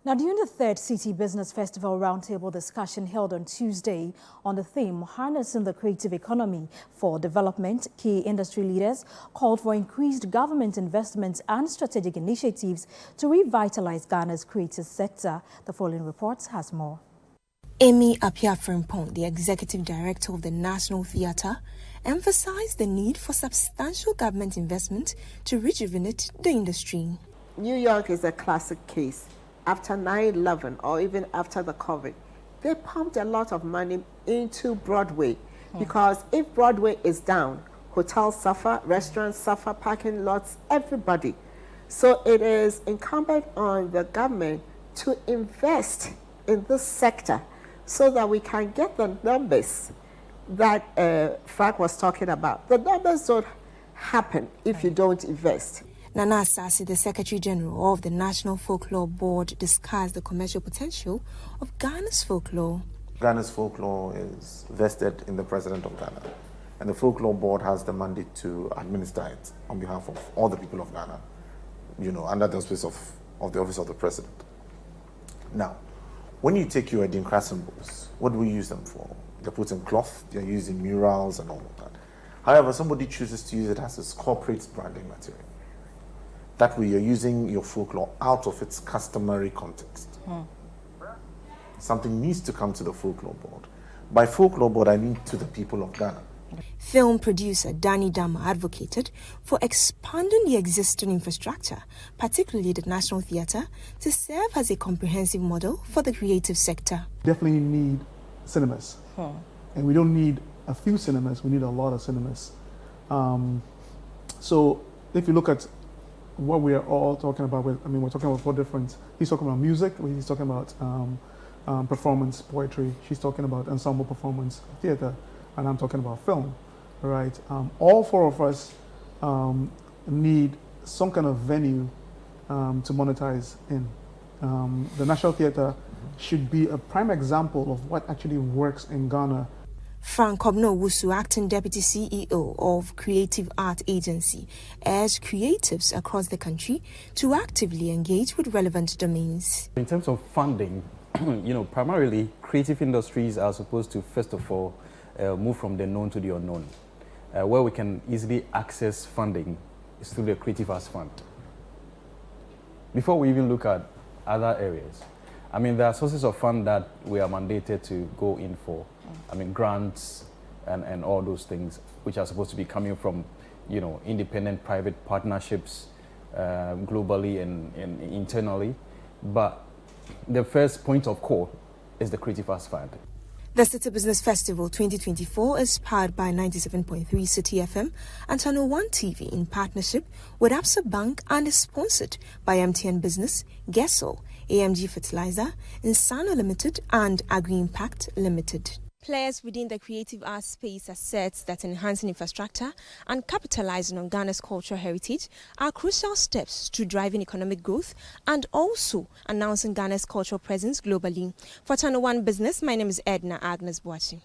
Now, during the third Citi Business Festival roundtable discussion held on Tuesday on the theme Harnessing the Creative Economy for Development, key industry leaders called for increased government investments and strategic initiatives to revitalize Ghana's creative sector. The following report has more. Amy Apia-Frimpong, the executive director of the National Theatre, emphasized the need for substantial government investment to rejuvenate the industry. New York is a classic case. After 9/11 or even after the COVID, they pumped a lot of money into Broadway because if Broadway is down, hotels suffer, restaurants suffer, parking lots, everybody. So it is incumbent on the government to invest in this sector so that we can get the numbers that Frank was talking about. The numbers don't happen if you don't invest. Nana Asasi, the Secretary General of the National Folklore Board, discussed the commercial potential of Ghana's folklore. Ghana's folklore is vested in the President of Ghana, and the Folklore Board has the mandate to administer it on behalf of all the people of Ghana, under the auspice of the Office of the President. Now, when you take your Edin symbols, what do we use them for? They're put in cloth, they're used in murals and all of that. However, somebody chooses to use it as its corporate branding material. That way you're using your folklore out of its customary context. Something needs to come to the Folklore Board. By Folklore Board, I mean to the people of Ghana. Film producer Danny Dama advocated for expanding the existing infrastructure, particularly the National Theatre, to serve as a comprehensive model for the creative sector. Definitely need cinemas. And we don't need a few cinemas, we need a lot of cinemas. So if you look at what we are all talking about, we're talking about 4 different, he's talking about music, he's talking about performance, poetry, she's talking about ensemble performance, theater, and I'm talking about film, right? All 4 of us need some kind of venue to monetize in. The National Theatre should be a prime example of what actually works in Ghana. Frank Obno-Wusu, acting deputy CEO of Creative Art Agency, urged creatives across the country to actively engage with relevant domains. In terms of funding, primarily creative industries are supposed to, first of all, move from the known to the unknown. Where we can easily access funding is through the Creative Arts Fund. Before we even look at other areas, there are sources of fund that we are mandated to go in for. Grants and all those things, which are supposed to be coming from, independent private partnerships globally and internally. But the first point of call is the Creative Arts Fund. The Citi Business Festival 2024 is powered by 97.3 Citi FM and ChannelOne TV in partnership with Absa Bank and is sponsored by MTN Business, Gesol, AMG Fertilizer, Insano Limited and Agri Impact Limited. Players within the creative arts space asserts that enhancing infrastructure and capitalizing on Ghana's cultural heritage are crucial steps to driving economic growth and also announcing Ghana's cultural presence globally. For ChannelOne Business, my name is Edna Agnes Boachi.